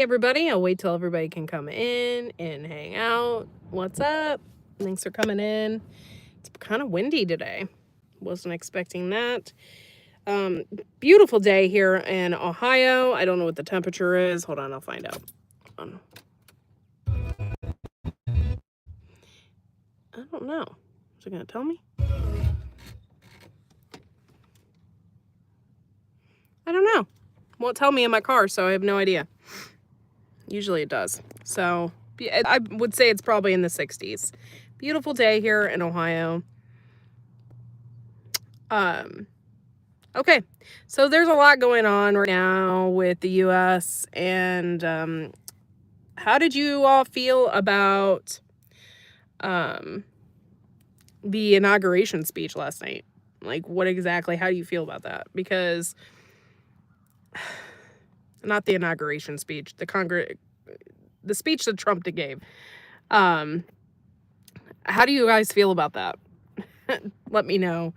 Everybody, I'll wait till everybody can come in and hang out. What's up? Thanks for coming in. It's kind of windy today. Wasn't expecting that. Um, Beautiful day here in Ohio. I don't know what the temperature is. Hold on, I'll find out. I don't know. Is it gonna tell me? I don't know. Won't tell me in my car, so I have no idea. Usually it does. So I would say it's probably in the 60s. Beautiful day here in Ohio. Okay, so there's a lot going on right now with the U.S. and how did you all feel about the inauguration speech last night? Like, how do you feel about that? Because not the inauguration speech, the speech that Trump gave. How do you guys feel about that? Let me know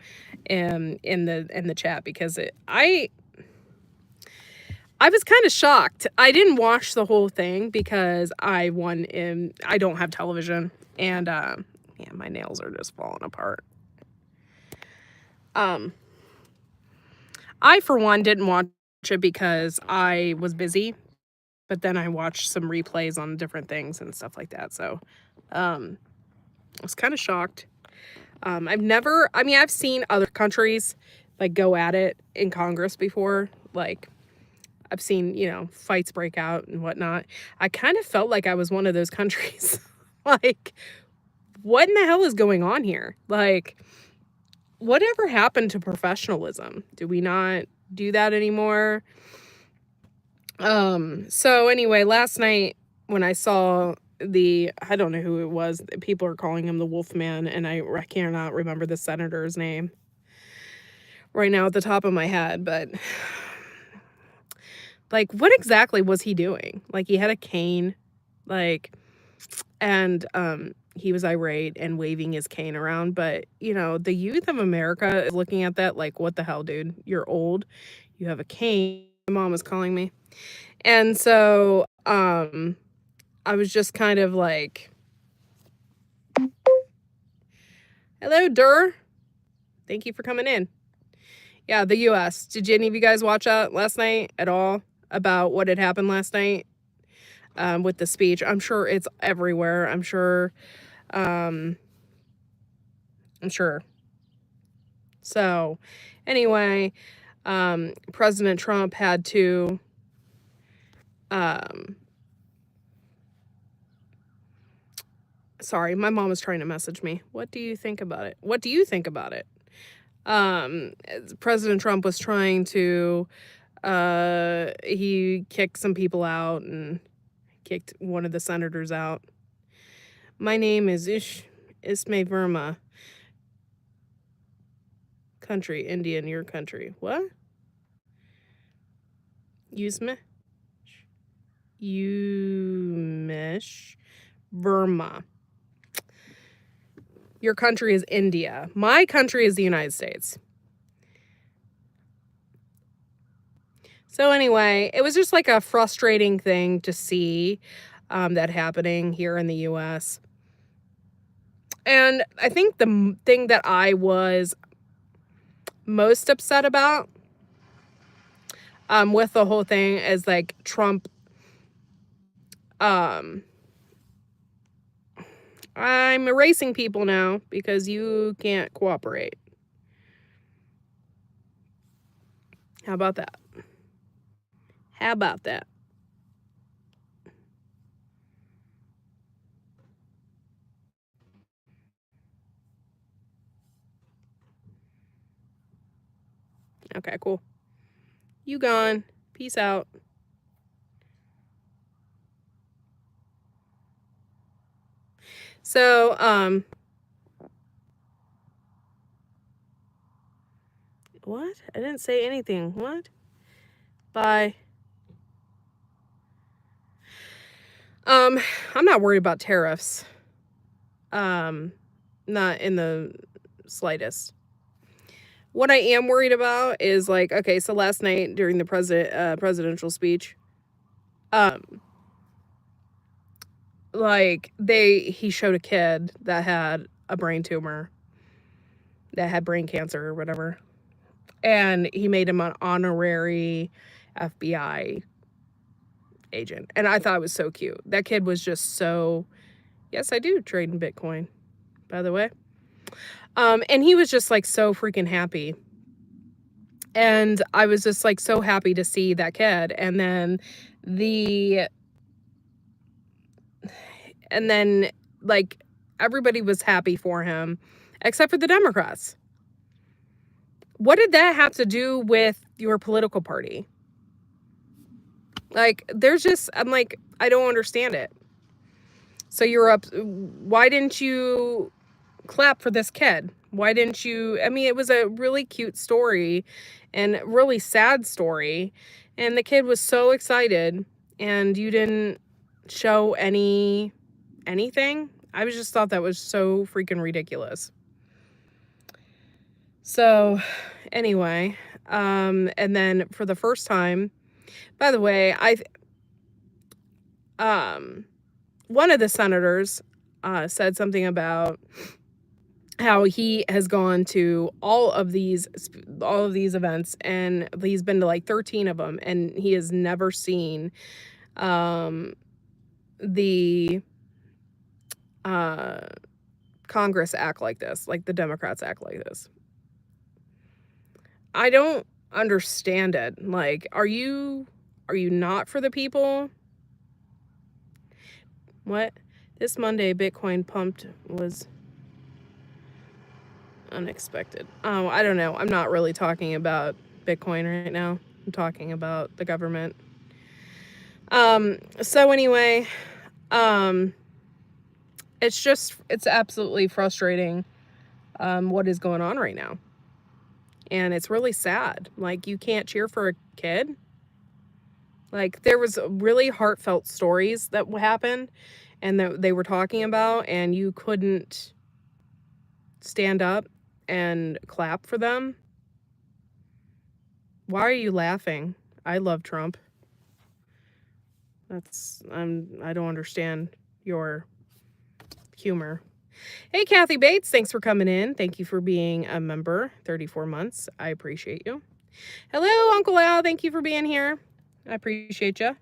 in the chat, because I was kind of shocked. I didn't watch the whole thing because I don't have television, and yeah, my nails are just falling apart. I for one didn't watch it because I was busy, but then I watched some replays on different things and stuff like that. So I was kind of shocked. I've seen other countries like go at it in Congress before. Like, I've seen, fights break out and whatnot. I kind of felt like I was one of those countries. Like, what in the hell is going on here? Like, whatever happened to professionalism? Do we not do that anymore? So anyway, last night when I saw I don't know who it was, people are calling him the Wolfman, and I cannot remember the senator's name right now at the top of my head, but like, what exactly was he doing? Like, he had a cane, like, and he was irate and waving his cane around, but the youth of America is looking at that like, what the hell, dude? You're old, you have a cane. My mom was calling me. And so I was just kind of like, hello, Durr. Thank you for coming in. Yeah, the US. Did any of you guys watch that last night at all about what had happened last night with the speech? I'm sure it's everywhere. I'm sure. So anyway, President Trump had to sorry, my mom is trying to message me. What do you think about it? What do you think about it? President Trump was trying to he kicked some people out and kicked one of the senators out. My name is Ismay Verma. Country, Indian, your country. What? Umesh Verma. Your country is India. My country is the United States. So anyway, it was just like a frustrating thing to see that happening here in the U.S. And I think the thing that I was most upset about with the whole thing is like Trump. I'm erasing people now because you can't cooperate. How about that? How about that? Okay, cool. You gone. Peace out. So, what? I didn't say anything. What? Bye. I'm not worried about tariffs. Not in the slightest. What I am worried about is like, okay, so last night during the presidential speech, like, he showed a kid that had a brain tumor, that had brain cancer or whatever, and he made him an honorary FBI agent, and I thought it was so cute. That kid was just so yes, I do trade in Bitcoin, by the way. And he was just, like, so freaking happy, and I was just, like, so happy to see that kid, the and then, like, everybody was happy for him except for the Democrats. What did that have to do with your political party? Like, there's just I'm like, I don't understand it. So you're up why didn't you clap for this kid? Why didn't you I mean, it was a really cute story and really sad story, and the kid was so excited, and you didn't show anything? I was just thought that was so freaking ridiculous. So, anyway, and then for the first time by the way, um one of the senators said something about how he has gone to all of these events, and he's been to like 13 of them, and he has never seen um the uh Congress act like this, like the Democrats act like this. I don't understand it. Like, are you not for the people? What? This Monday Bitcoin pumped was unexpected. Oh, I don't know. I'm not really talking about Bitcoin right now. I'm talking about the government. So anyway, um, it's absolutely frustrating, what is going on right now. And it's really sad. Like, you can't cheer for a kid. Like, there was really heartfelt stories that happened and that they were talking about, and you couldn't stand up and clap for them. Why are you laughing? I love Trump. I don't understand your humor. Hey, Kathy Bates, thanks for coming in. Thank you for being a member, 34 months. I appreciate you. Hello, Uncle Al. Thank you for being here. I appreciate you.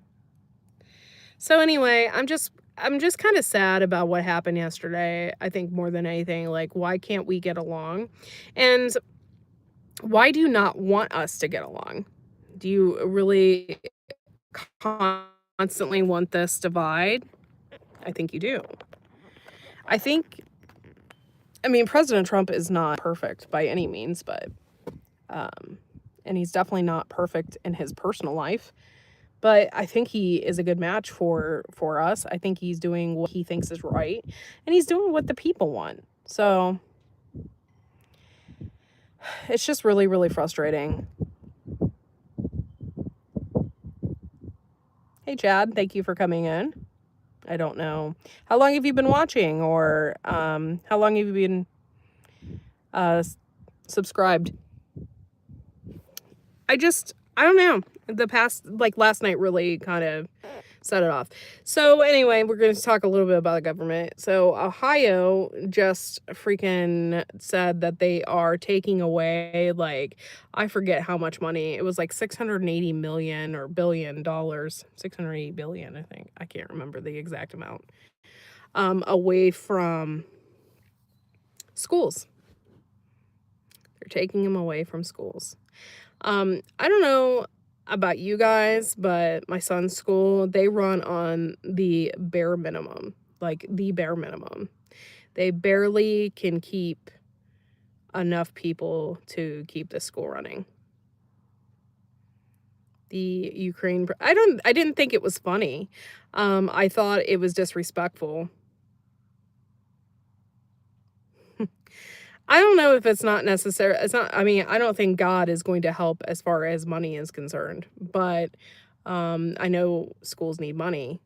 So anyway, I'm just kind of sad about what happened yesterday. I think more than anything, like, why can't we get along? And why do you not want us to get along? Do you really constantly want this divide? I think you do. I mean, President Trump is not perfect by any means, but and he's definitely not perfect in his personal life. But I think he is a good match for us. I think he's doing what he thinks is right, and he's doing what the people want. So it's just really, really frustrating. Hey, Chad, thank you for coming in. I don't know. How long have you been watching, or how long have you been subscribed? I don't know. The past, like, last night really kind of set it off. So anyway, we're going to talk a little bit about the government. So Ohio just freaking said that they are taking away, like, I forget how much money. It was like 680 million or billion dollars, 680 billion, I think. I can't remember the exact amount. Away from schools. They're taking them away from schools. I don't know about you guys, but my son's school, they run on the bare minimum, like the bare minimum. They barely can keep enough people to keep the school running. The Ukraine, I didn't think it was funny. I thought it was disrespectful. I don't know if it's not necessary. It's not, I mean, I don't think God is going to help as far as money is concerned, but I know schools need money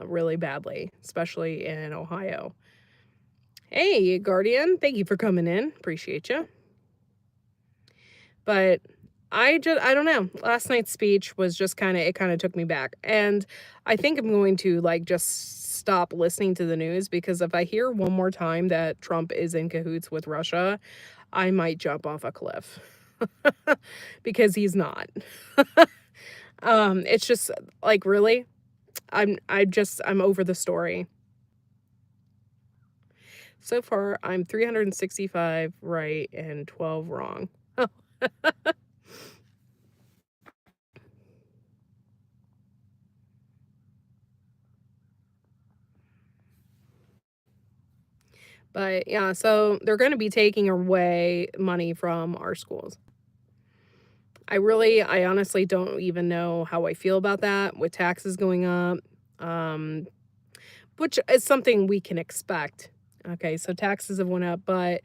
really badly, especially in Ohio. Hey, Guardian, thank you for coming in. Appreciate you. But I don't know. Last night's speech was just it kind of took me back. And I think I'm going to, like, just stop listening to the news, because if I hear one more time that Trump is in cahoots with Russia, I might jump off a cliff. Because he's not. It's just like, really? I'm over the story. So far, I'm 365 right and 12 wrong. But yeah, so they're gonna be taking away money from our schools. I honestly don't even know how I feel about that with taxes going up, um, which is something we can expect. Okay, so taxes have went up, but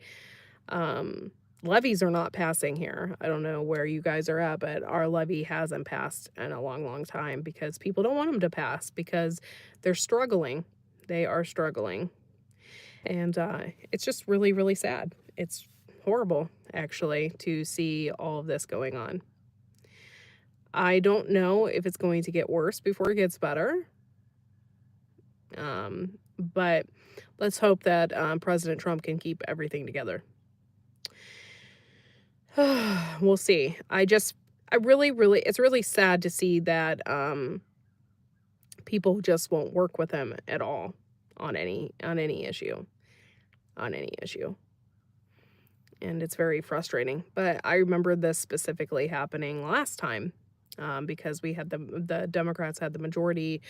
um, levies are not passing here. I don't know where you guys are at, but our levy hasn't passed in a long, long time because people don't want them to pass because they're struggling. They are struggling. And it's just really, really sad. It's horrible, actually, to see all of this going on. I don't know if it's going to get worse before it gets better. But let's hope that President Trump can keep everything together. We'll see. I really, really, it's really sad to see that people just won't work with him at all on any issue. On any issue. And it's very frustrating. But I remember this specifically happening last time, because we had the Democrats had the majority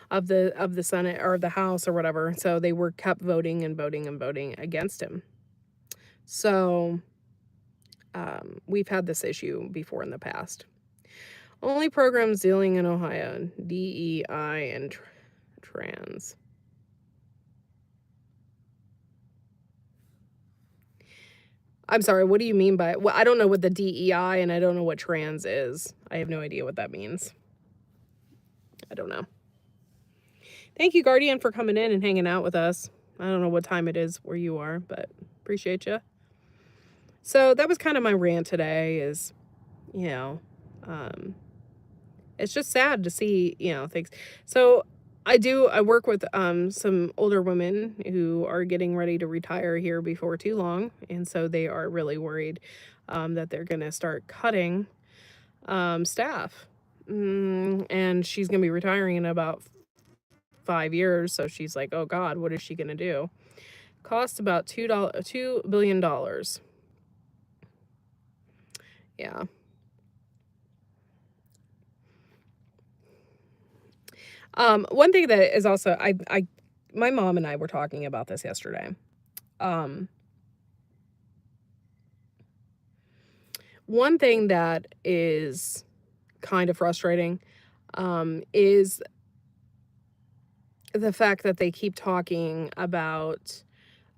of the Senate or the House or whatever, so they were kept voting and voting and voting against him. So we've had this issue before in the past. Only programs dealing in Ohio: DEI and trans. I'm sorry, what do you mean by, well, I don't know what the DEI and I don't know what trans is. I have no idea what that means. I don't know. Thank you, Guardian, for coming in and hanging out with us. I don't know what time it is where you are, but appreciate you. So that was kind of my rant today is, you know, it's just sad to see, things. So I work with some older women who are getting ready to retire here before too long, and so they are really worried that they're going to start cutting staff. And she's going to be retiring in about 5 years, so she's like, "Oh God, what is she going to do?" Cost about $2 billion. Yeah. One thing that is also, my mom and I were talking about this yesterday. One thing that is kind of frustrating, is the fact that they keep talking about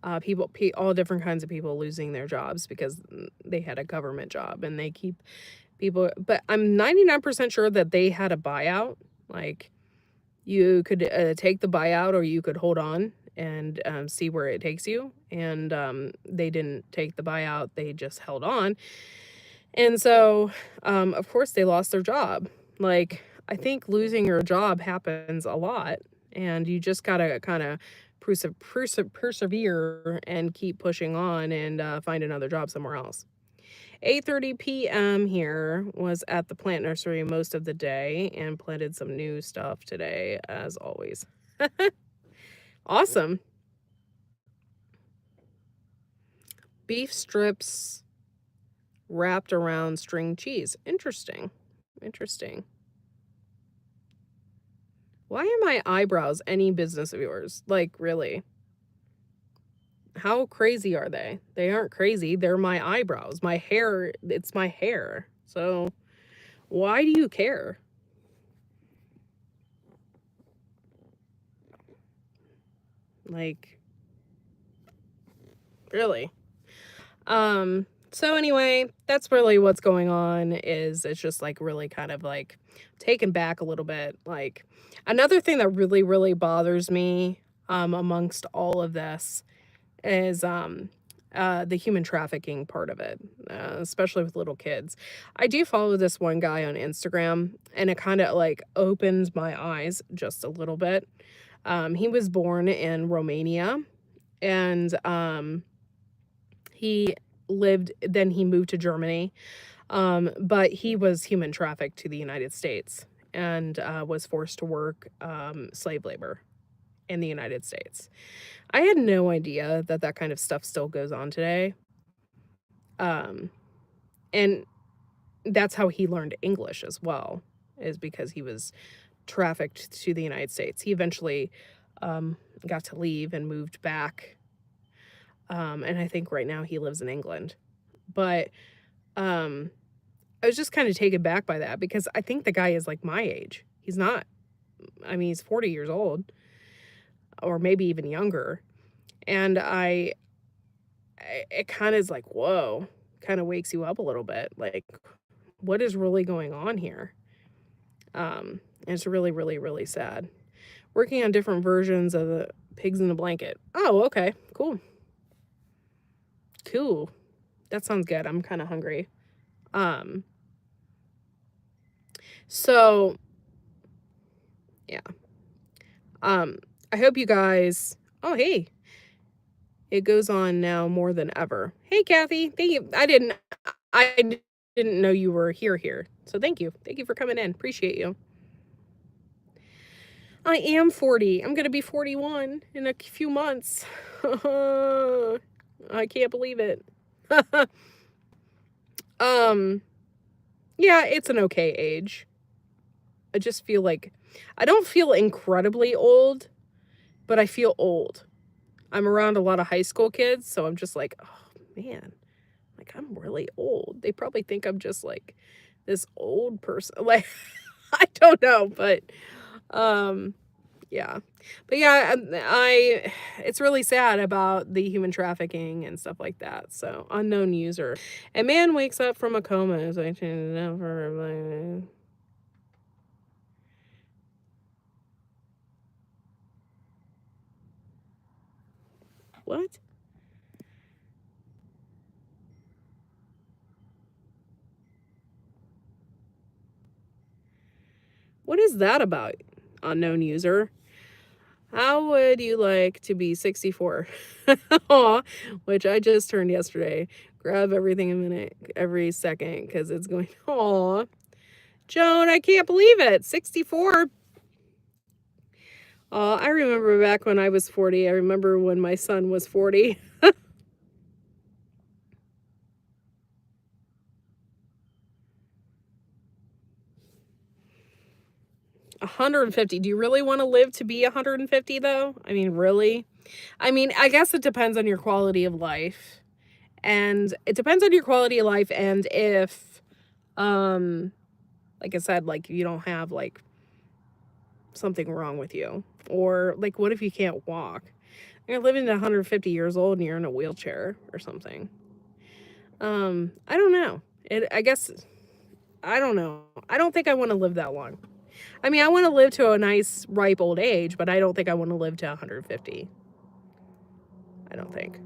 all different kinds of people losing their jobs because they had a government job, and they keep people, but I'm 99% sure that they had a buyout. Like, you could take the buyout, or you could hold on and see where it takes you. And they didn't take the buyout, they just held on. And so, of course, they lost their job. Like, I think losing your job happens a lot, and you just gotta kind of persevere and keep pushing on and find another job somewhere else. 8:30 p.m. here, was at the plant nursery most of the day and planted some new stuff today, as always. Awesome. Beef strips wrapped around string cheese. Interesting. Interesting. Why are my eyebrows any business of yours? Like, really? How crazy are they? They aren't crazy. They're my eyebrows. My hair, it's my hair. So why do you care? Like, really? So anyway, that's really what's going on. Is it's just like really kind of like taken back a little bit. Like, another thing that really, really bothers me amongst all of this is the human trafficking part of it, especially with little kids. I do follow this one guy on Instagram, and it kind of like opens my eyes just a little bit. He was born in Romania, and he he moved to Germany. But he was human trafficked to the United States and was forced to work slave labor in the United States. I had no idea that that kind of stuff still goes on today. Um, and that's how he learned English as well, is because he was trafficked to the United States. He eventually um, got to leave and moved back. And I think right now he lives in England. But um, I was just kind of taken back by that because I think the guy is like my age. He's not, I mean, he's 40 years old or maybe even younger. And it kind of is like, whoa, kind of wakes you up a little bit. Like, what is really going on here? And it's really, really, really sad. Working on different versions of the pigs in a blanket. Oh, okay, cool. Cool. That sounds good. I'm kind of hungry. Um, so yeah. Um, I hope you guys. Oh, hey, it goes on now more than ever. Hey, Kathy. Thank you. I didn't know you were here. So thank you. Thank you for coming in. Appreciate you. I am 40. I'm going to be 41 in a few months. I can't believe it. Yeah, it's an okay age. I just feel like I don't feel incredibly old, but I feel old. I'm around a lot of high school kids, so I'm just like, oh man, like I'm really old. They probably think I'm just like this old person. Like I don't know, but um yeah. But yeah, it's really sad about the human trafficking and stuff like that. So, unknown user. A man wakes up from a coma as I changed it out for what? What is that about? Unknown user. How would you like to be 64? Aw, which I just turned yesterday. Grab everything a minute, every second, because it's going, aw. Joan, I can't believe it. 64. I remember back when I was 40. I remember when my son was 40. 150. Do you really want to live to be 150 though? I mean, really? I mean, I guess it depends on your quality of life. And it depends on your quality of life and if um like I said, like you don't have like something wrong with you. Or like what if you can't walk? You're living to 150 years old and you're in a wheelchair or something. I don't know. I guess I don't know. I don't think I want to live that long. I mean, I want to live to a nice ripe old age, but I don't think I want to live to 150. I don't think.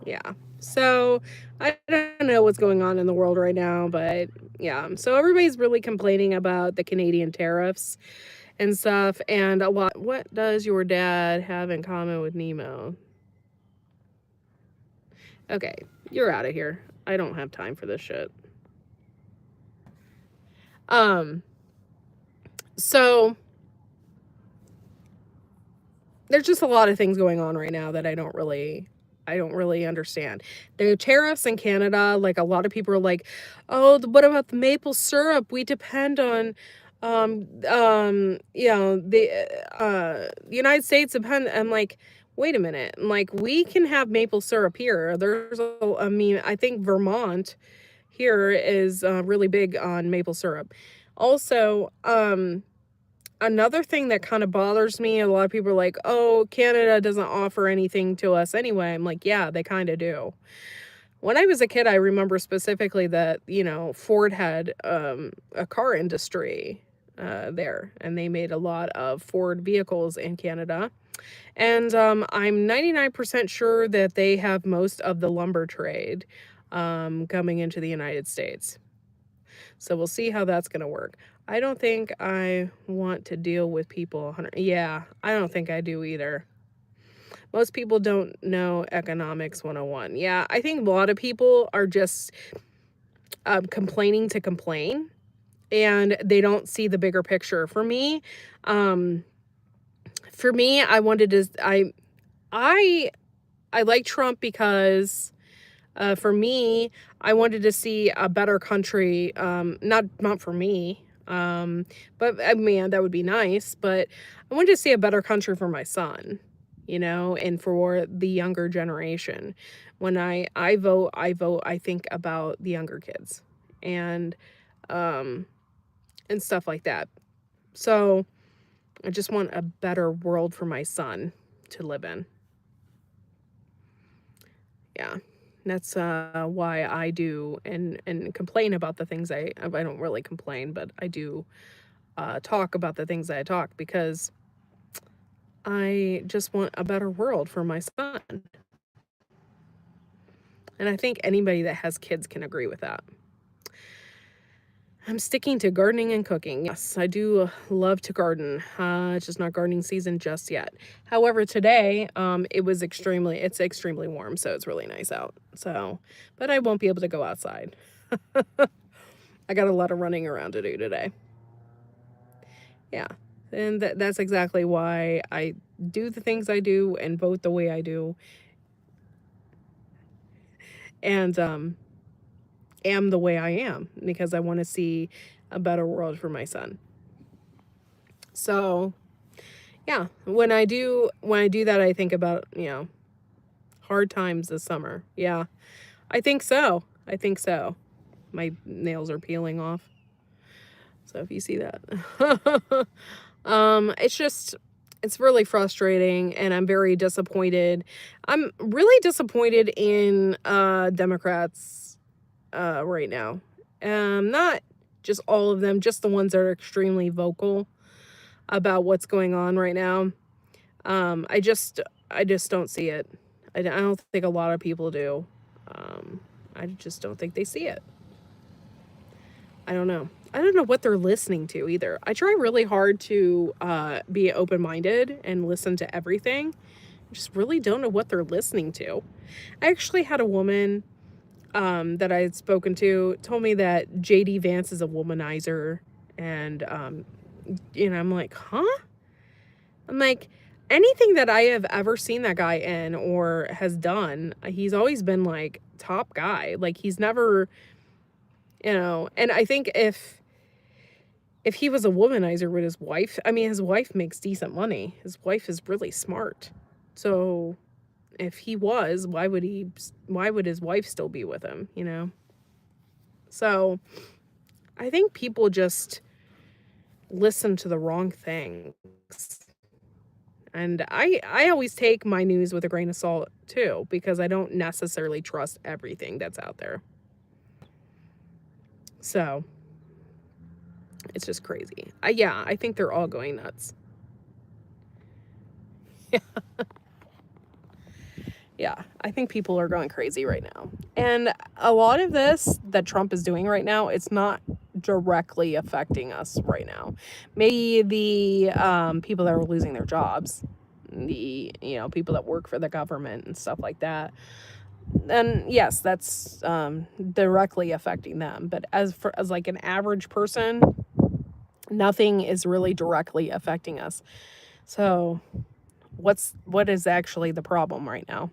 Yeah. So, I don't know what's going on in the world right now, but yeah. So everybody's really complaining about the Canadian tariffs and stuff and a lot. What does your dad have in common with Nemo? Okay, you're out of here. I don't have time for this shit. Um so there's just a lot of things going on right now that I don't really understand. The tariffs in Canada, like a lot of people are like, "Oh, what about the maple syrup? We depend on you know, the United States depend." I'm like, "Wait a minute." I'm like, "We can have maple syrup here. I mean, I think Vermont here is really big on maple syrup. Also, another thing that kind of bothers me, a lot of people are like, "Oh, Canada doesn't offer anything to us anyway." I'm like, "Yeah, they kind of do." When I was a kid, I remember specifically that, you know, Ford had a car industry there, and they made a lot of Ford vehicles in Canada. And I'm 99% sure that they have most of the lumber trade. coming into the United States. So we'll see how that's gonna work. I don't think I want to deal with people 100. Yeah, I don't think I do either. Most people don't know economics 101. Yeah, I think a lot of people are just complaining to complain, and they don't see the bigger picture. Um, for me, I I like Trump because for me, I wanted to see a better country. Not for me, but I mean that would be nice. But I wanted to see a better country for my son, and for the younger generation. When I vote, I think about the younger kids, and um, and stuff like that. So I just want a better world for my son to live in. Yeah. That's why I do and complain about the things I don't really complain, but I do talk about the things I talk because I just want a better world for my son. And I think anybody that has kids can agree with that. I'm sticking to gardening and cooking. Yes, I do love to garden. It's just not gardening season just yet. However, today, it's extremely warm, so it's really nice out. So, but I won't be able to go outside. I got a lot of running around to do today. Yeah. And that's exactly why I do the things I do and vote the way I do, and am the way I am because I want to see a better world for my son. So, yeah, when I do that, I think about, hard times this summer. Yeah. I think so. I think so. My nails are peeling off. So if you see that. It's really frustrating, and I'm very disappointed. I'm really disappointed in Democrats right now. Not just all of them, just the ones that are extremely vocal about what's going on right now. I just don't see it. I don't think a lot of people do. Um, I just don't think they see it. I don't know. I don't know what they're listening to either. I try really hard to be open minded and listen to everything. I just really don't know what they're listening to. I actually had a woman that I had spoken to told me that JD Vance is a womanizer, and I'm like, huh? I'm like, anything that I have ever seen that guy in or has done, he's always been like top guy. Like he's never, and I think if he was a womanizer with his wife, I mean his wife makes decent money. His wife is really smart. So if he was, why would his wife still be with him? So I think people just listen to the wrong things. And I always take my news with a grain of salt too, because I don't necessarily trust everything that's out there. So it's just crazy. Yeah, I think they're all going nuts. Yeah, I think people are going crazy right now. And a lot of this that Trump is doing right now, it's not directly affecting us right now. Maybe the people that are losing their jobs, the people that work for the government and stuff like that. And yes, that's directly affecting them. But as like an average person, nothing is really directly affecting us. So what is actually the problem right now?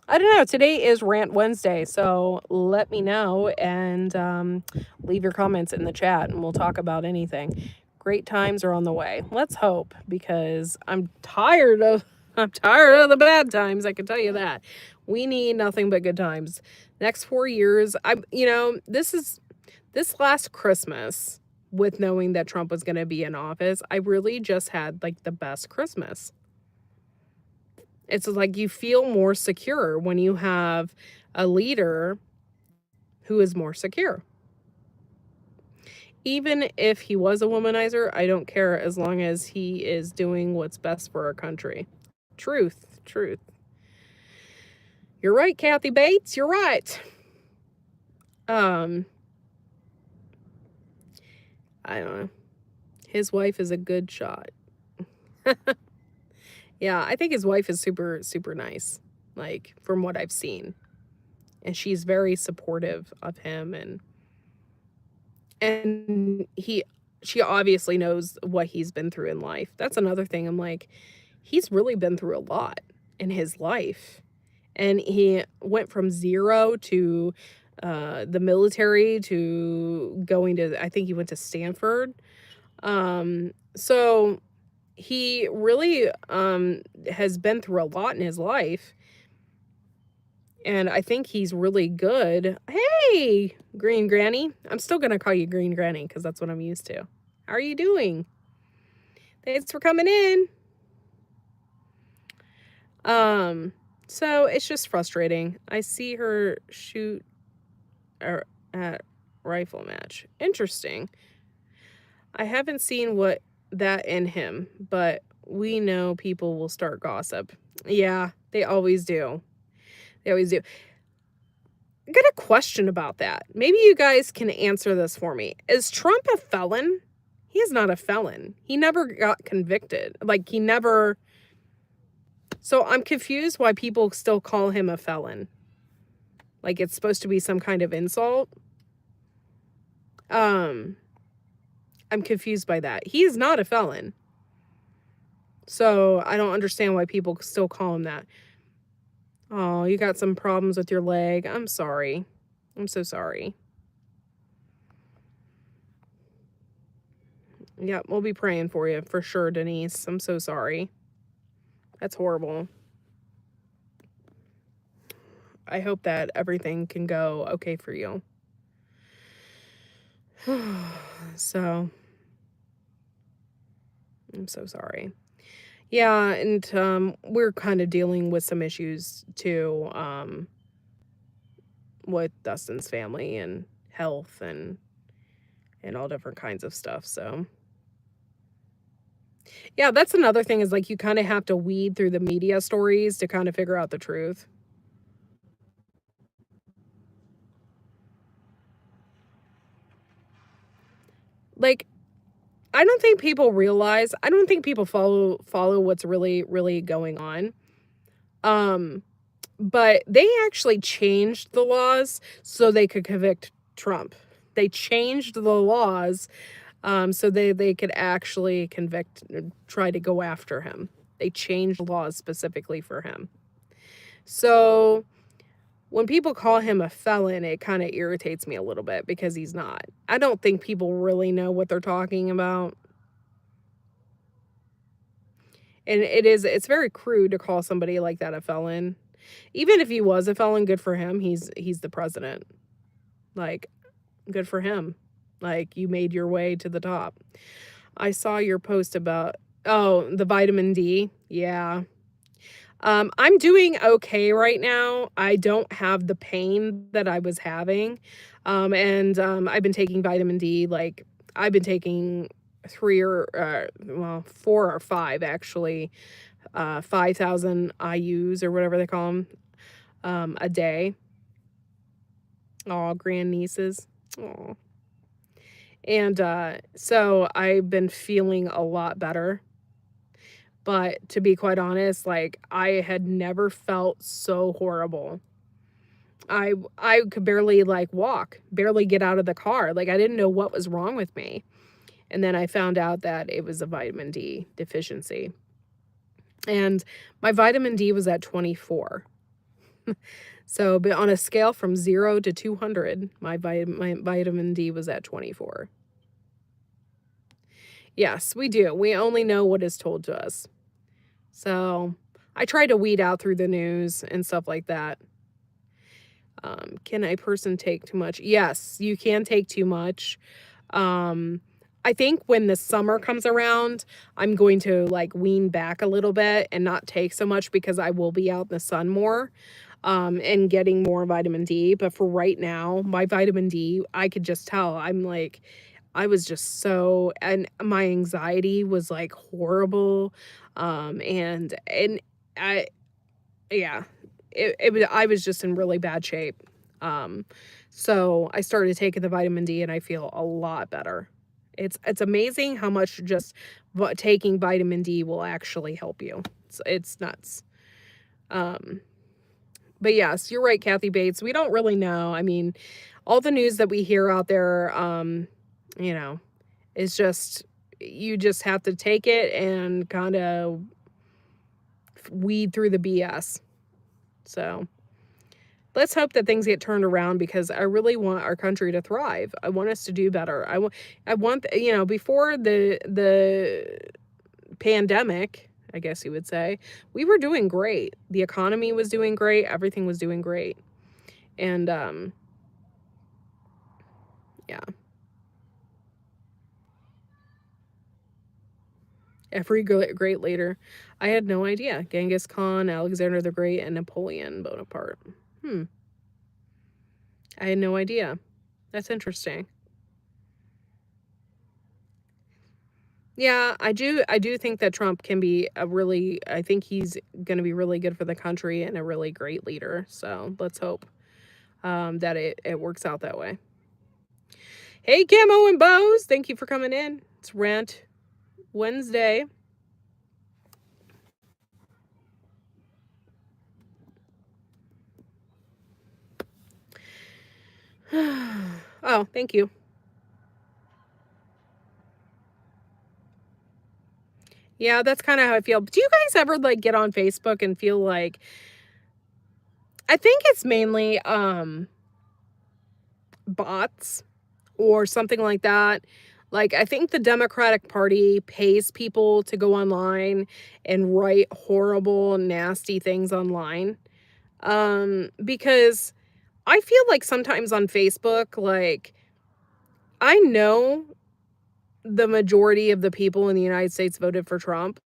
I don't know. Today is Rant Wednesday, so let me know and leave your comments in the chat, and we'll talk about anything. Great times are on the way. Let's hope, because I'm tired of the bad times. I can tell you that. We need nothing but good times. Next 4 years, this last Christmas, with knowing that Trump was going to be in office, I really just had like the best Christmas. It's like you feel more secure when you have a leader who is more secure. Even if he was a womanizer, I don't care as long as he is doing what's best for our country. Truth, truth. You're right, Kathy Bates, you're right. Um, I don't know. His wife is a good shot. Yeah, I think his wife is super, super nice, like, from what I've seen. And she's very supportive of him, and she obviously knows what he's been through in life. That's another thing. I'm like, he's really been through a lot in his life. And he went from 0 to the military to going to, I think he went to Stanford. So he really has been through a lot in his life. And I think he's really good. Hey, Green Granny. I'm still going to call you Green Granny because that's what I'm used to. How are you doing? Thanks for coming in. So it's just frustrating. I see her shoot at rifle match. Interesting. I haven't seen what that in him, but we know people will start gossip. Yeah, they always do. They always do. I got a question about that. Maybe you guys can answer this for me. Is Trump a felon? He is not a felon. He never got convicted. Like, he never. So I'm confused why people still call him a felon. Like, it's supposed to be some kind of insult. I'm confused by that. He is not a felon. So I don't understand why people still call him that. Oh, you got some problems with your leg. I'm sorry. I'm so sorry. Yeah, we'll be praying for you for sure, Denise. I'm so sorry. That's horrible. I hope that everything can go okay for you. So, I'm so sorry. Yeah, and we're kind of dealing with some issues too, with Dustin's family and health and all different kinds of stuff. So, yeah, that's another thing is like you kind of have to weed through the media stories to kind of figure out the truth. Like, I don't think people realize, I don't think people follow what's really going on. Um but they actually changed the laws so they could convict Trump. They changed the laws so they could actually convict, try to go after him. They changed laws specifically for him. So when people call him a felon, it kind of irritates me a little bit because he's not. I don't think people really know what they're talking about. And it's very crude to call somebody like that a felon. Even if he was a felon, good for him. He's the president. Like, good for him. Like, you made your way to the top. I saw your post about, oh, the vitamin D. Yeah. I'm doing okay right now. I don't have the pain that I was having. And I've been taking vitamin D, like, I've been taking 4 or 5 actually, 5,000 IUs or whatever they call them, a day. Oh, grandnieces. Oh. And so I've been feeling a lot better. But to be quite honest, like, I had never felt so horrible. I could barely, like, walk, barely get out of the car. Like, I didn't know what was wrong with me. And then I found out that it was a vitamin D deficiency. And my vitamin D was at 24. So, but on a scale from 0 to 200, my vitamin D was at 24. Yes, we do. We only know what is told to us. So, I try to weed out through the news and stuff like that. Can a person take too much? Yes, you can take too much. I think when the summer comes around, I'm going to, like, wean back a little bit and not take so much because I will be out in the sun more, and getting more vitamin D. But for right now, my vitamin D, I could just tell. I'm like, I was just so, and my anxiety was like horrible. And I, yeah, I was just in really bad shape. Um, so I started taking the vitamin D and I feel a lot better. It's amazing how much just taking vitamin D will actually help you. It's nuts. Um, but yes, you're right, Kathy Bates. We don't really know. I mean, all the news that we hear out there, you know, is just you just have to take it and kind of weed through the BS. So let's hope that things get turned around because I really want our country to thrive. I want us to do better. I want, you know, before the pandemic, I guess you would say, we were doing great. The economy was doing great. Everything was doing great. And yeah. Every great leader. I had no idea. Genghis Khan, Alexander the Great, and Napoleon Bonaparte. Hmm. I had no idea. That's interesting. Yeah, I do think that Trump can be a really I think he's going to be really good for the country and a really great leader. So, let's hope that it works out that way. Hey, Camo and Bows, thank you for coming in. It's Rant Wednesday. Oh, thank you. Yeah, that's kind of how I feel. Do you guys ever like get on Facebook and feel like I think it's mainly bots or something like that. Like I think the Democratic Party pays people to go online and write horrible, nasty things online. Because I feel like sometimes on Facebook, like I know the majority of the people in the United States voted for Trump,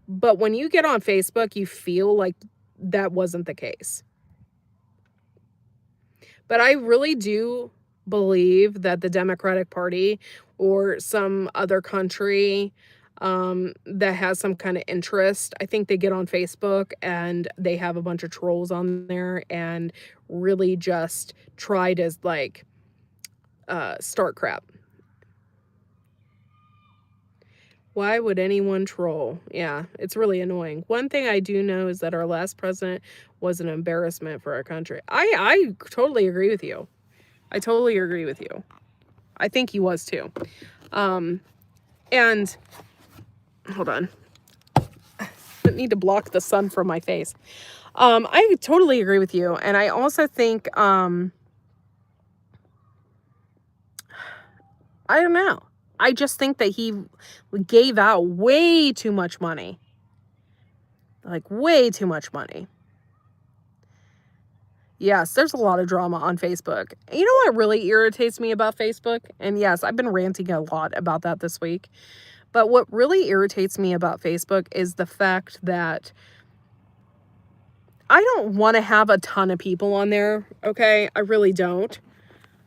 but when you get on Facebook, you feel like that wasn't the case. But I really do believe that the Democratic Party or some other country that has some kind of interest, I think they get on Facebook and they have a bunch of trolls on there and really just try to like start crap. Why would anyone troll? Yeah, it's really annoying. One thing I do know is that our last president was an embarrassment for our country. I totally agree with you. I totally agree with you. I think he was too. And hold on. I need to block the sun from my face. I totally agree with you. And I also think, I don't know. I just think that he gave out way too much money. Like, way too much money. Yes, there's a lot of drama on Facebook. You know what really irritates me about Facebook? And yes, I've been ranting a lot about that this week. But what really irritates me about Facebook is the fact that I don't want to have a ton of people on there, okay? I really don't.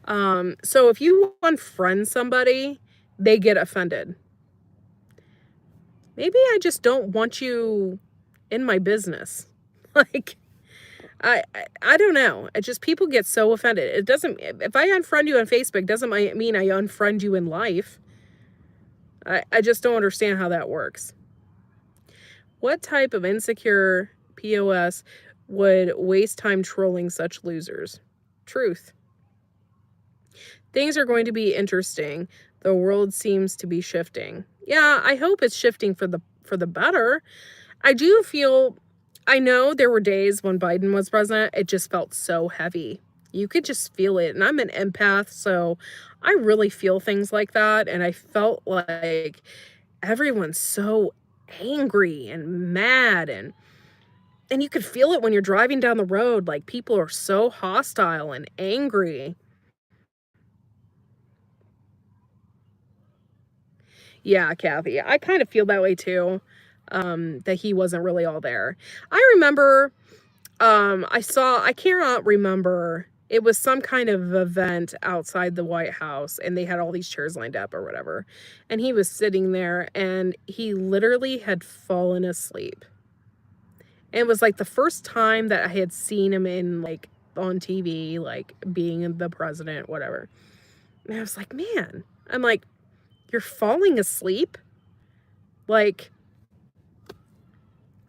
So if you unfriend somebody, they get offended. Maybe I just don't want you in my business. Like, I don't know. It just people get so offended. It doesn't if I unfriend you on Facebook doesn't mean I unfriend you in life. I just don't understand how that works. What type of insecure POS would waste time trolling such losers? Truth. Things are going to be interesting. The world seems to be shifting. Yeah, I hope it's shifting for the better. I do feel I know there were days when Biden was president, it just felt so heavy. You could just feel it. And I'm an empath, so I really feel things like that. And I felt like everyone's so angry and mad and you could feel it when you're driving down the road. Like people are so hostile and angry. Yeah, Kathy. I kind of feel that way too. That he wasn't really all there. I remember I cannot remember. It was some kind of event outside the White House and they had all these chairs lined up or whatever. And he was sitting there and he literally had fallen asleep. And it was like the first time that I had seen him in like on TV, like being the president, whatever. And I was like, man, I'm like, you're falling asleep? Like,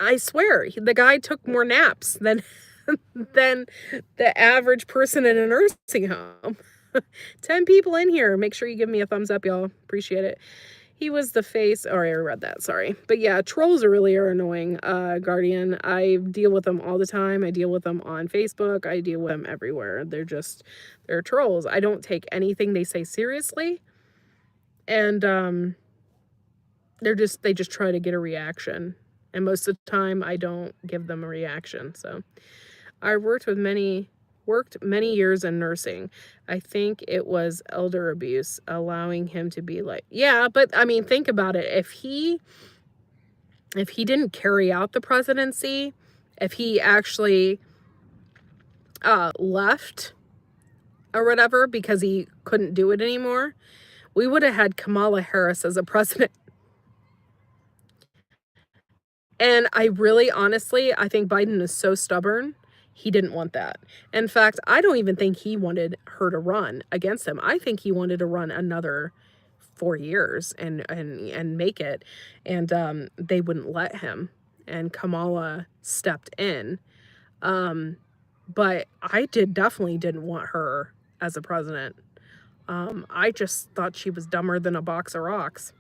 I swear, the guy took more naps than than the average person in a nursing home. 10 people in here. Make sure you give me a thumbs up, y'all. Appreciate it. He was the face. Oh, I already read that. Sorry. But yeah, trolls are annoying, Guardian. I deal with them all the time. I deal with them on Facebook. I deal with them everywhere. They're trolls. I don't take anything they say seriously. And they just try to get a reaction. And most of the time I don't give them a reaction. So I worked many years in nursing. I think it was elder abuse, allowing him to be like, yeah, but I mean, think about it. If he didn't carry out the presidency, if he actually left or whatever because he couldn't do it anymore, we would have had Kamala Harris as a president. And I really, honestly, I think Biden is so stubborn. He didn't want that. In fact, I don't even think he wanted her to run against him. I think he wanted to run another 4 years and make it. And they wouldn't let him. And Kamala stepped in. But I definitely didn't want her as a president. I just thought she was dumber than a box of rocks.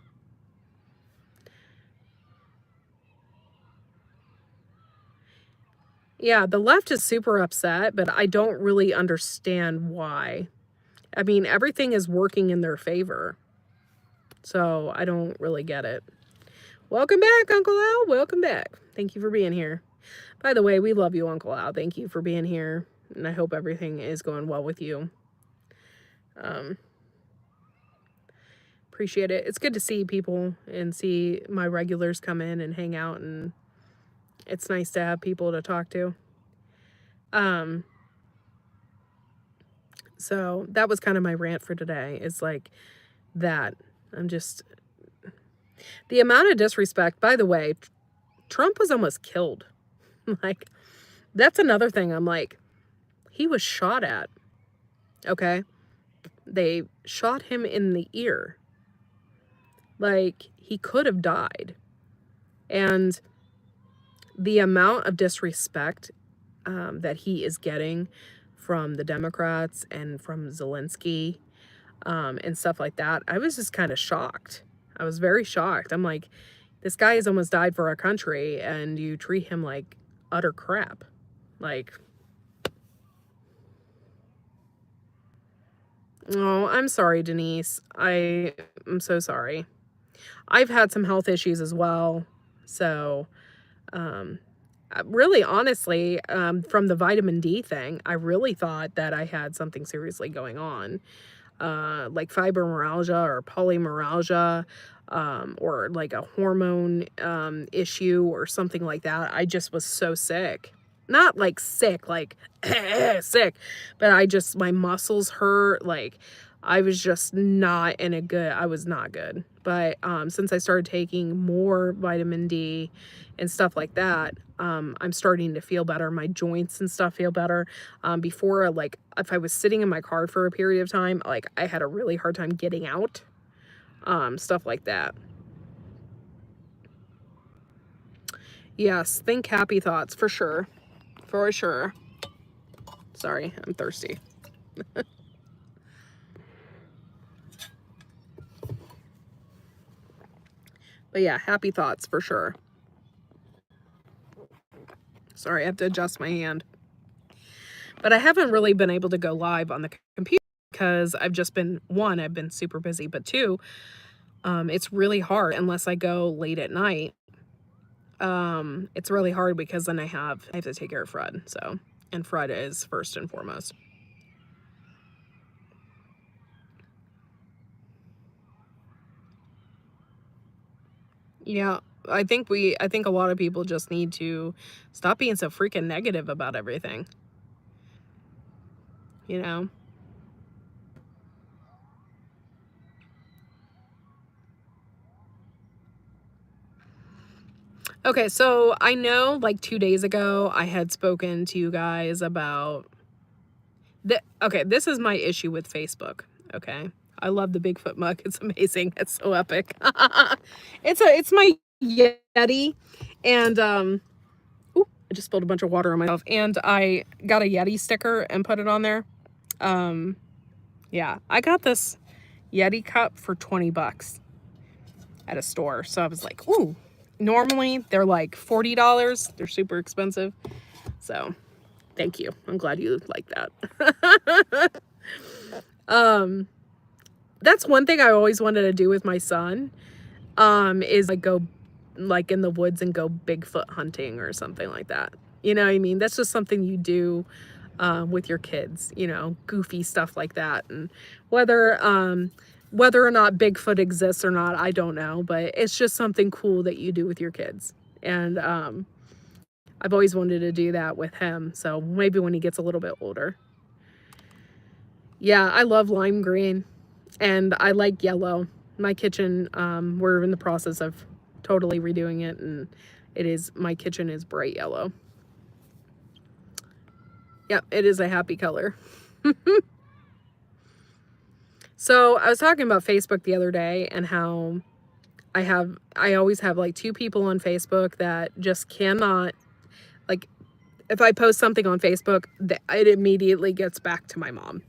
Yeah, the left is super upset, but I don't really understand why. I mean, everything is working in their favor. So I don't really get it. Welcome back, Uncle Al. Welcome back. Thank you for being here. By the way, we love you, Uncle Al. Thank you for being here. And I hope everything is going well with you. Appreciate it. It's good to see people and see my regulars come in and hang out, and it's nice to have people to talk to. So that was kind of my rant for today. It's like that. The amount of disrespect, by the way, Trump was almost killed. Like, that's another thing. I'm like, he was shot at. Okay. They shot him in the ear. Like, he could have died. And the amount of disrespect that he is getting from the Democrats and from Zelensky and stuff like that, I was just kind of shocked. I was very shocked. I'm like, this guy has almost died for our country, and you treat him like utter crap. Like, oh, I'm sorry, Denise. I'm so sorry. I've had some health issues as well. So, really, honestly, from the vitamin D thing, I really thought that I had something seriously going on, like fibromyalgia or polymyalgia, or like a hormone issue or something like that. I just was so sick. Not like sick, like sick, but my muscles hurt. Like, I was just I was not good. But since I started taking more vitamin D and stuff like that, I'm starting to feel better. My joints and stuff feel better. Before, like, if I was sitting in my car for a period of time, like, I had a really hard time getting out, stuff like that. Yes, think happy thoughts, for sure. For sure. Sorry, I'm thirsty. But yeah, happy thoughts, for sure. Sorry, I have to adjust my hand. But I haven't really been able to go live on the computer because I've been super busy, but two, it's really hard unless I go late at night. It's really hard because then I have to take care of Fred. So, and Fred is first and foremost. Yeah, I think a lot of people just need to stop being so freaking negative about everything. You know? Okay, so I know like 2 days ago I had spoken to you guys about okay, this is my issue with Facebook, okay? I love the Bigfoot mug. It's amazing. It's so epic. It's my Yeti, and ooh, I just spilled a bunch of water on myself, and I got a Yeti sticker and put it on there. Yeah, I got this Yeti cup for 20 bucks at a store. So I was like, ooh, normally they're like $40. They're super expensive. So thank you. I'm glad you like that. That's one thing I always wanted to do with my son, is like go like in the woods and go Bigfoot hunting or something like that. You know what I mean? That's just something you do with your kids, you know, goofy stuff like that. And whether or not Bigfoot exists or not, I don't know, but it's just something cool that you do with your kids. And I've always wanted to do that with him. So maybe when he gets a little bit older. Yeah, I love lime green and I like yellow. My kitchen, we're in the process of totally redoing it, and my kitchen is bright yellow. Yep, it is a happy color. So I was talking about Facebook the other day and how I always have like 2 people on Facebook that just cannot, like, if I post something on Facebook, it immediately gets back to my mom.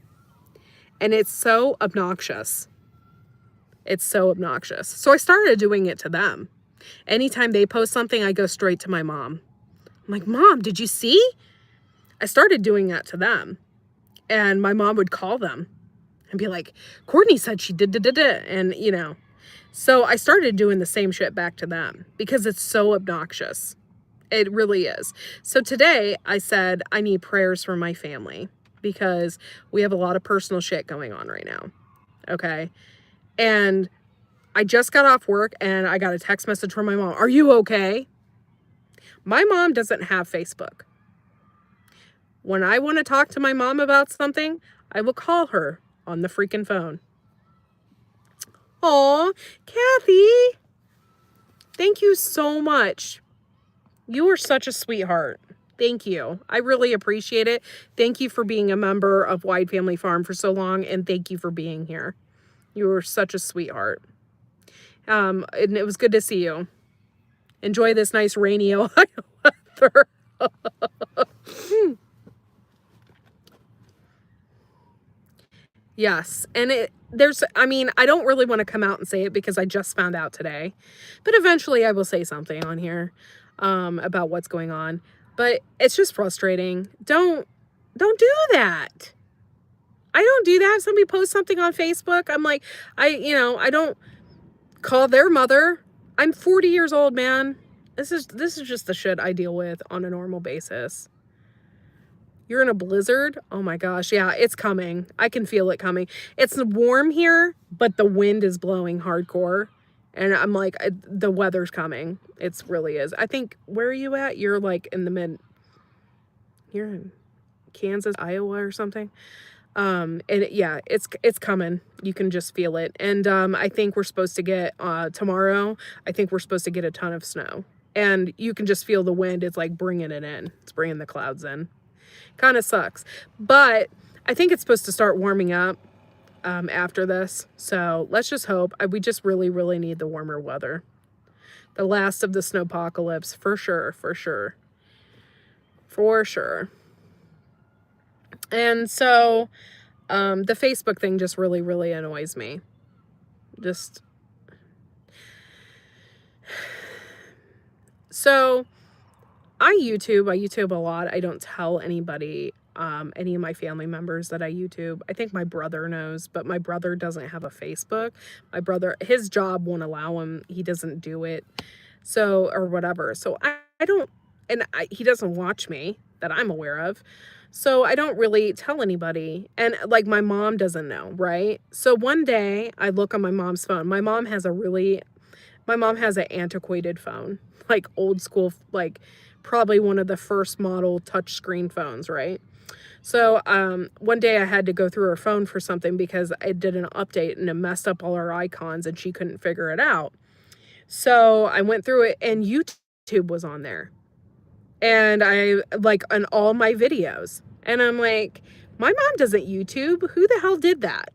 And it's so obnoxious. It's so obnoxious. So I started doing it to them. Anytime they post something, I go straight to my mom. I'm like, Mom, did you see? I started doing that to them. And my mom would call them and be like, Courtney said she did. And, you know, so I started doing the same shit back to them because it's so obnoxious. It really is. So today I said, I need prayers for my family because we have a lot of personal shit going on right now. Okay. And I just got off work and I got a text message from my mom. Are you okay? My mom doesn't have Facebook. When I want to talk to my mom about something, I will call her on the freaking phone. Aw, Kathy, thank you so much. You are such a sweetheart. Thank you. I really appreciate it. Thank you for being a member of Wide Family Farm for so long, and thank you for being here. You were such a sweetheart. And it was good to see you. Enjoy this nice rainy Ohio weather. Yes. And I don't really want to come out and say it because I just found out today, but eventually I will say something on here, about what's going on, but it's just frustrating. Don't do that. I don't do that. If somebody posts something on Facebook, I'm like, I don't call their mother. I'm 40 years old, man. This is just the shit I deal with on a normal basis. You're in a blizzard? Oh my gosh. Yeah, it's coming. I can feel it coming. It's warm here, but the wind is blowing hardcore. And I'm like, the weather's coming. It really is. I think, where are you at? You're like in the you're in Kansas, Iowa or something. And yeah, it's coming. You can just feel it. And I think we're supposed to get tomorrow, I think we're supposed to get a ton of snow. And you can just feel the wind. It's like bringing it in. It's bringing the clouds in. Kind of sucks. But I think it's supposed to start warming up after this. So let's just hope. We just really, really need the warmer weather. The last of the snowpocalypse, for sure, for sure. For sure. And so the Facebook thing just really, really annoys me. So I YouTube a lot. I don't tell anybody, any of my family members that I YouTube. I think my brother knows, but my brother doesn't have a Facebook. His job won't allow him. He doesn't do it. So, or whatever. So I don't, and he doesn't watch me that I'm aware of. So I don't really tell anybody. And like my mom doesn't know, right? So one day I look on my mom's phone. My mom has an antiquated phone, like old school, like probably one of the first model touchscreen phones, right? So one day I had to go through her phone for something because I did an update and it messed up all her icons and she couldn't figure it out. So I went through it, and YouTube YouTube was on there. And I, like, on all my videos. And I'm like, my mom doesn't YouTube. Who the hell did that?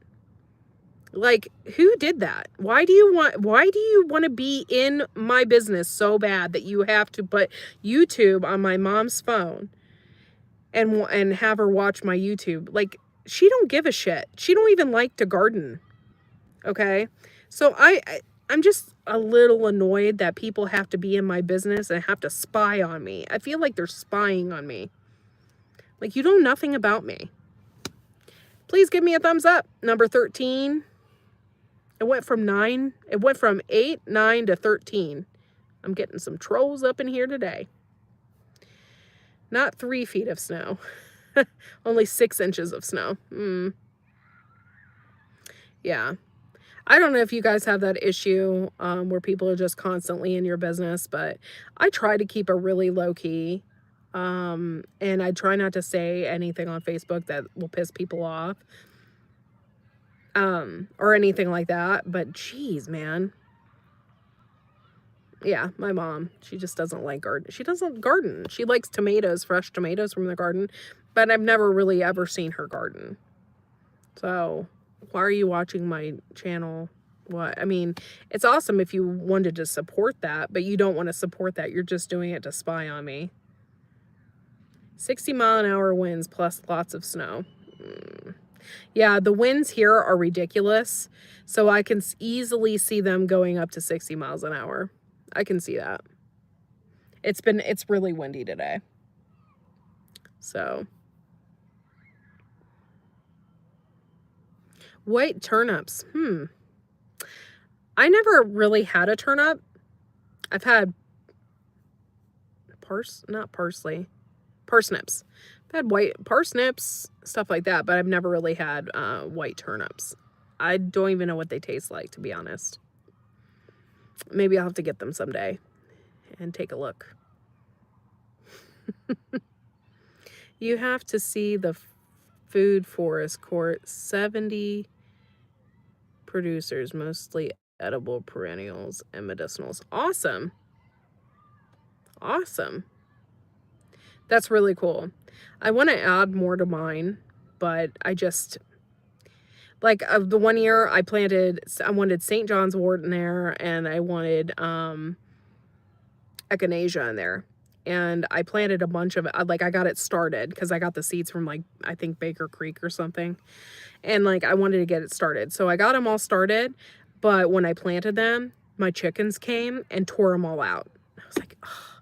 Like, who did that? Why do you want to be in my business so bad that you have to put YouTube on my mom's phone and have her watch my YouTube? Like, she don't give a shit. She don't even like to garden. Okay? So I'm just a little annoyed that people have to be in my business and have to spy on me. I feel like they're spying on me. Like, you know nothing about me. Please give me a thumbs up. Number 13. It went from 8, 9 to 13. I'm getting some trolls up in here today. Not 3 feet of snow. Only 6 inches of snow. Yeah. I don't know if you guys have that issue where people are just constantly in your business, but I try to keep it really low key. And I try not to say anything on Facebook that will piss people off. Or anything like that. But geez, man. Yeah, my mom, she just doesn't like garden. She doesn't garden. She likes tomatoes, fresh tomatoes from the garden, but I've never really ever seen her garden. So why are you watching my channel? What? I mean, it's awesome if you wanted to support that, but you don't want to support that. You're just doing it to spy on me. 60-mile-an-hour winds plus lots of snow. Yeah, the winds here are ridiculous. So I can easily see them going up to 60 miles an hour. I can see that. It's really windy today. So. White turnips. I never really had a turnip. I've had parsnips. I've had white parsnips, stuff like that, but I've never really had white turnips. I don't even know what they taste like, to be honest. Maybe I'll have to get them someday and take a look. You have to see the food forest court. 70 producers, mostly edible perennials and medicinals. Awesome. Awesome. That's really cool. I want to add more to mine, but I just, like, the one year I wanted St. John's wort in there, and I wanted echinacea in there. And I planted a bunch of it. Like, I got it started because I got the seeds from, like, I think Baker Creek or something. And, like, I wanted to get it started. So I got them all started. But when I planted them, my chickens came and tore them all out. I was like, oh.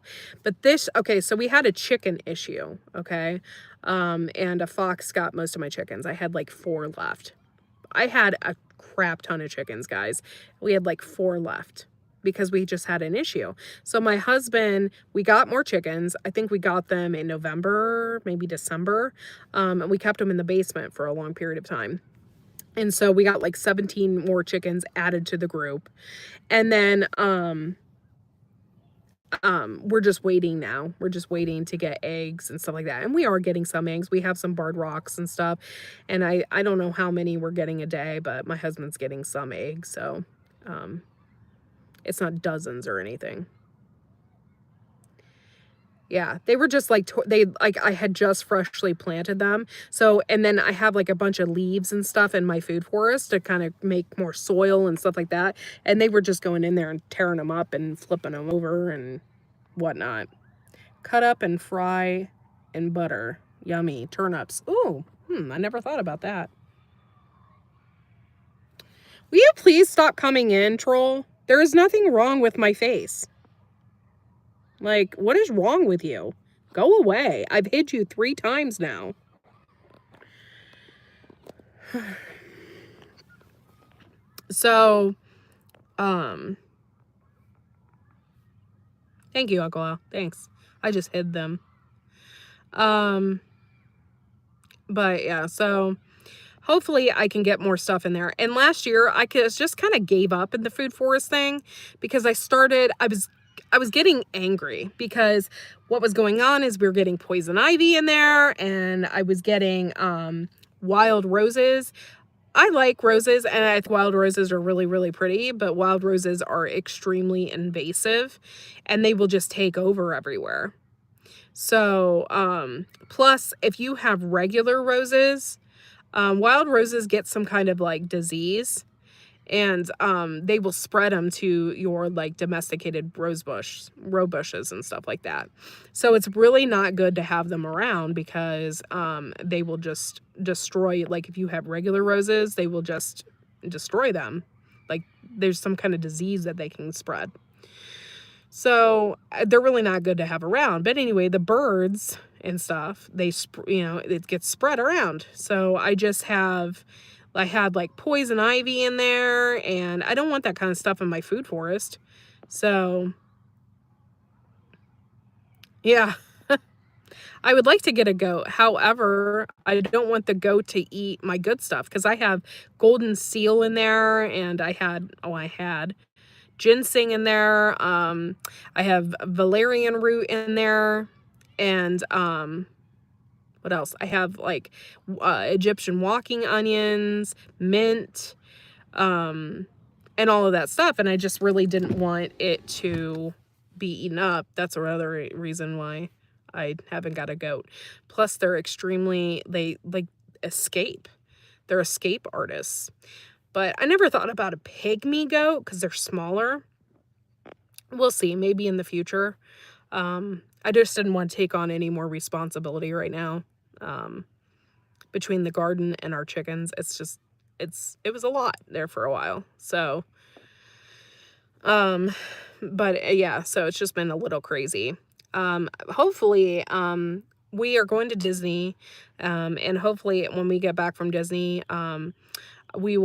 But this, okay, so we had a chicken issue, okay? And a fox got most of my chickens. I had, like, 4 left. I had a crap ton of chickens, guys. We had, like, 4 left, because we just had an issue. So my husband, we got more chickens. I think we got them in November, maybe December. And we kept them in the basement for a long period of time. And so we got like 17 more chickens added to the group. And then we're just waiting now. We're just waiting to get eggs and stuff like that. And we are getting some eggs. We have some barred rocks and stuff. And I don't know how many we're getting a day, but my husband's getting some eggs. So it's not dozens or anything. Yeah, they were just like, I had just freshly planted them. So, and then I have like a bunch of leaves and stuff in my food forest to kind of make more soil and stuff like that. And they were just going in there and tearing them up and flipping them over and whatnot. Cut up and fry in butter. Yummy. Turnips. Ooh, I never thought about that. Will you please stop coming in, troll? There is nothing wrong with my face. Like, what is wrong with you? Go away. I've hid you 3 times now. So, thank you, Uncle Al. Thanks. I just hid them. But yeah, so hopefully I can get more stuff in there. And last year I just kind of gave up in the food forest thing because I was getting angry because what was going on is we were getting poison ivy in there, and I was getting wild roses. I like roses, and I think wild roses are really, really pretty, but wild roses are extremely invasive, and they will just take over everywhere. So, plus, if you have regular roses, wild roses get some kind of like disease, and they will spread them to your like domesticated rose bushes and stuff like that. So it's really not good to have them around because they will just destroy, like if you have regular roses, they will just destroy them. Like there's some kind of disease that they can spread. So they're really not good to have around. But anyway, the birds and stuff, it gets spread around. So I had like poison ivy in there, and I don't want that kind of stuff in my food forest. So yeah, I would like to get a goat. However, I don't want the goat to eat my good stuff because I have golden seal in there, and I had ginseng in there. I have valerian root in there, and what else? I have like Egyptian walking onions, mint, and all of that stuff. And I just really didn't want it to be eaten up. That's another reason why I haven't got a goat. Plus, they like escape. They're escape artists. But I never thought about a pygmy goat because they're smaller. We'll see, maybe in the future. I just didn't want to take on any more responsibility right now. Between the garden and our chickens, it was a lot there for a while. So, but yeah, so it's just been a little crazy. Hopefully, we are going to Disney, and hopefully when we get back from Disney, I'll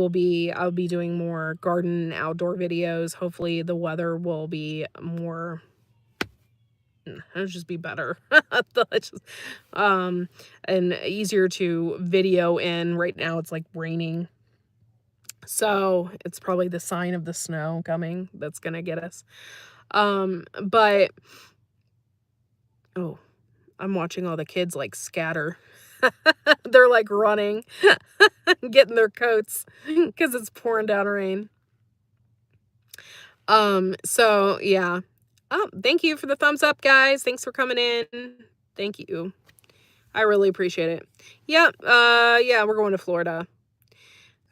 be doing more garden and outdoor videos. Hopefully the weather will be more, it'll just be better. And easier to video in. Right now it's like raining. So it's probably the sign of the snow coming that's gonna get us. But oh, I'm watching all the kids like scatter. They're like running, getting their coats because it's pouring down rain. So yeah. Thank you for the thumbs up, guys. Thanks for coming in. Thank you. I really appreciate it. Yep. Yeah, we're going to Florida.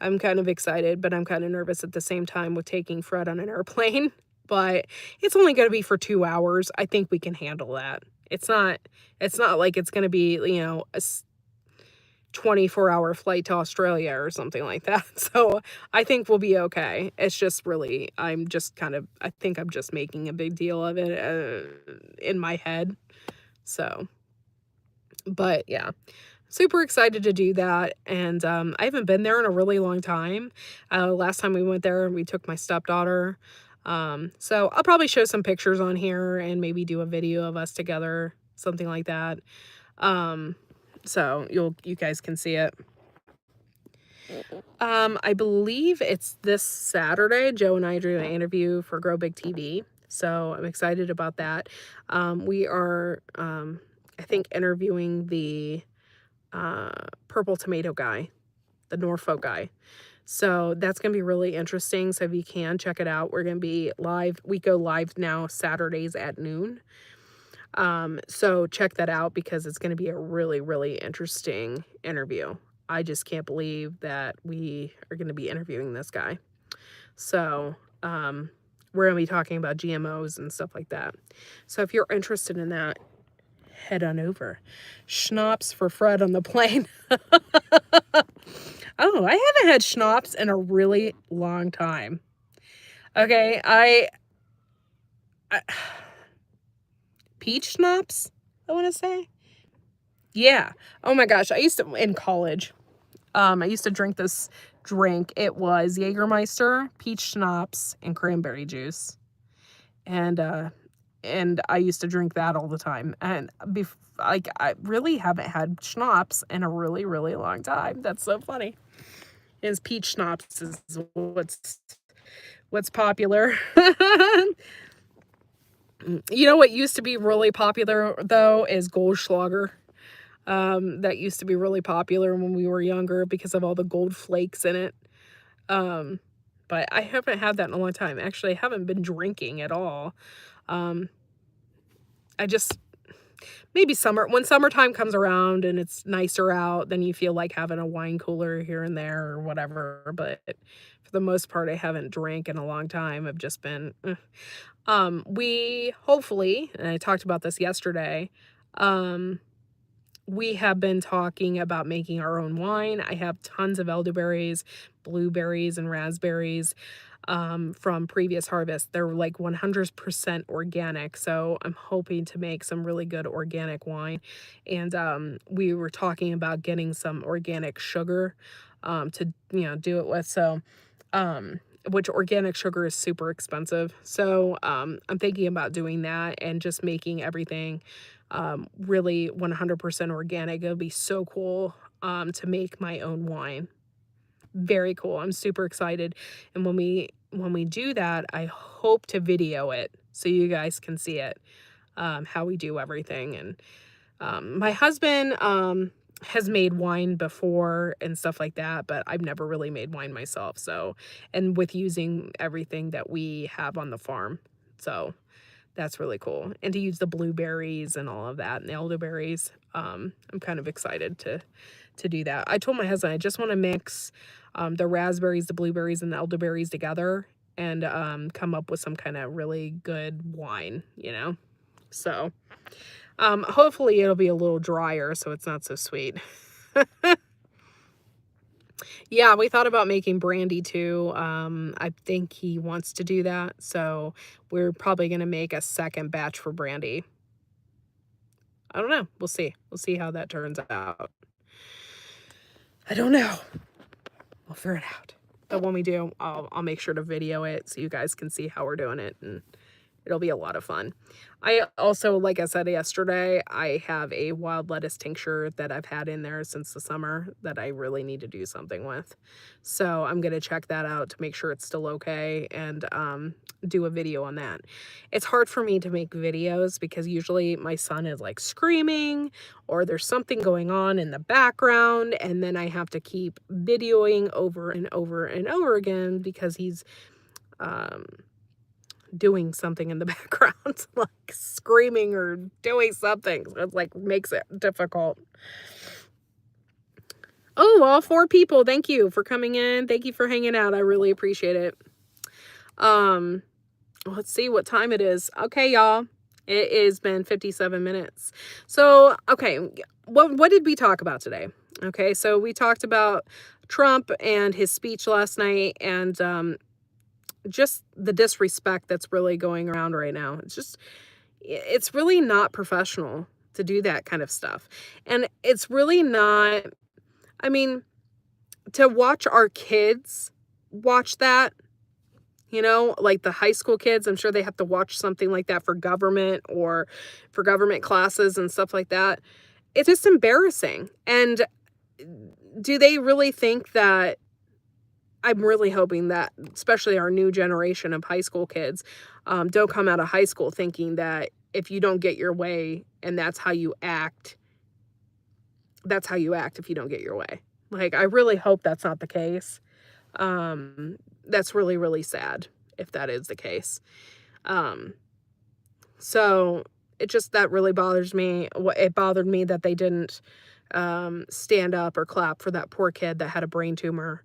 I'm kind of excited, but I'm kind of nervous at the same time with taking Fred on an airplane. But it's only going to be for 2 hours. I think we can handle that. It's not like it's going to be, a 24-hour flight to Australia or something like that. So I think we'll be okay. It's just really, I think I'm just making a big deal of it in my head. So, but yeah, super excited to do that. And I haven't been there in a really long time. Last time we went there, we took my stepdaughter. So I'll probably show some pictures on here and maybe do a video of us together, something like that. So you guys can see it. I believe it's this Saturday. Joe and I are doing an interview for Grow Big TV. So I'm excited about that. We are, I think, interviewing the purple tomato guy, the Norfolk guy. So that's going to be really interesting. So if you can, check it out. We're going to be live. We go live now Saturdays at noon. So check that out because it's going to be a really, really interesting interview. I just can't believe that we are going to be interviewing this guy. So, we're going to be talking about GMOs and stuff like that. So if you're interested in that, head on over. Schnapps for Fred on the plane. Oh, I haven't had schnapps in a really long time. Okay, I peach schnapps, I want to say. Yeah. Oh my gosh, in college, I used to drink this drink. It was Jägermeister, peach schnapps, and cranberry juice. And I used to drink that all the time. And I really haven't had schnapps in a really, really long time. That's so funny. Is peach schnapps is what's popular. You know what used to be really popular though is Goldschlager. that used to be really popular when we were younger because of all the gold flakes in it. Um, but I haven't had that in a long time. Actually, I haven't been drinking at all. Um, I just maybe when summertime comes around and it's nicer out, then you feel like having a wine cooler here and there or whatever, but for the most part, I haven't drank in a long time. I've just been we hopefully, and I talked about this yesterday, um, we have been talking about making our own wine. I have tons of elderberries, blueberries, and raspberries from previous harvests. They're like 100% organic. So I'm hoping to make some really good organic wine. And we were talking about getting some organic sugar to, do it with. So, which organic sugar is super expensive. So I'm thinking about doing that and just making everything really 100% organic. It'll be so cool to make my own wine. Very cool. I'm super excited. And when we do that, I hope to video it so you guys can see it, how we do everything. And my husband has made wine before and stuff like that, but I've never really made wine myself. So, and with using everything that we have on the farm. So that's really cool. And to use the blueberries and all of that and the elderberries. I'm kind of excited to do that. I told my husband I just want to mix the raspberries, the blueberries, and the elderberries together and come up with some kind of really good wine, So hopefully it'll be a little drier so it's not so sweet. Yeah, we thought about making brandy too. I think he wants to do that. So we're probably going to make a second batch for brandy. I don't know. We'll see. We'll see how that turns out. I don't know. We'll figure it out. But when we do, I'll make sure to video it so you guys can see how we're doing it, and it'll be a lot of fun. I also, like I said yesterday, I have a wild lettuce tincture that I've had in there since the summer that I really need to do something with. So I'm going to check that out to make sure it's still okay and do a video on that. It's hard for me to make videos because usually my son is like screaming or there's something going on in the background, and then I have to keep videoing over and over and over again because he's doing something in the background, like screaming or doing something. So it like makes it difficult. Oh, all 4 people. Thank you for coming in. Thank you for hanging out. I really appreciate it. Let's see what time it is. Okay, y'all. It has been 57 minutes. So, okay, what did we talk about today? Okay, so we talked about Trump and his speech last night and just the disrespect that's really going around right now. It's really not professional to do that kind of stuff. And it's really not, I mean, to watch our kids watch that, like the high school kids, I'm sure they have to watch something like that for government or for government classes and stuff like that. It's just embarrassing. And do they really think that I'm really hoping that, especially our new generation of high school kids, don't come out of high school thinking that if you don't get your way and that's how you act if you don't get your way. Like, I really hope that's not the case. That's really, really sad if that is the case. So that really bothers me. It bothered me that they didn't stand up or clap for that poor kid that had a brain tumor.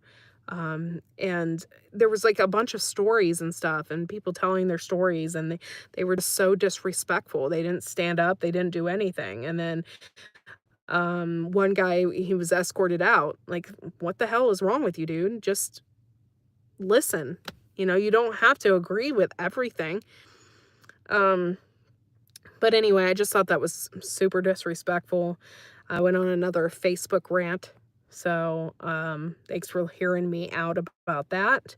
And there was like a bunch of stories and stuff and people telling their stories, and they were just so disrespectful. They didn't stand up, they didn't do anything. And then one guy, he was escorted out. Like, what the hell is wrong with you, dude? Just listen. You don't have to agree with everything. But anyway, I just thought that was super disrespectful. I went on another Facebook rant. So, thanks for hearing me out about that.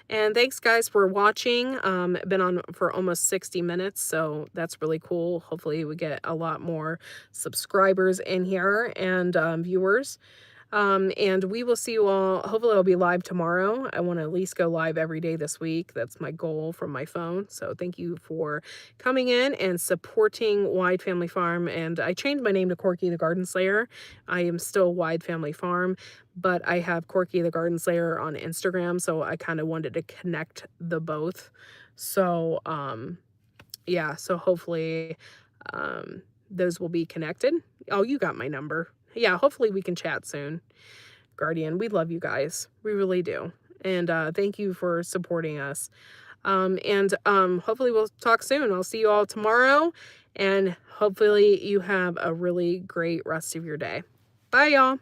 And thanks guys for watching. Been on for almost 60 minutes, so that's really cool. Hopefully we get a lot more subscribers in here and viewers. And we will see you all. Hopefully, I'll be live tomorrow. I want to at least go live every day this week. That's my goal from my phone. So thank you for coming in and supporting Wide Family Farm. And I changed my name to Corky the Garden Slayer. I am still Wide Family Farm, but I have Corky the Garden Slayer on Instagram. So I kind of wanted to connect the both. So, yeah, so hopefully, those will be connected. Oh, you got my number. Yeah, hopefully we can chat soon. Guardian, we love you guys. We really do. And thank you for supporting us. And hopefully we'll talk soon. I'll see you all tomorrow. And hopefully you have a really great rest of your day. Bye, y'all.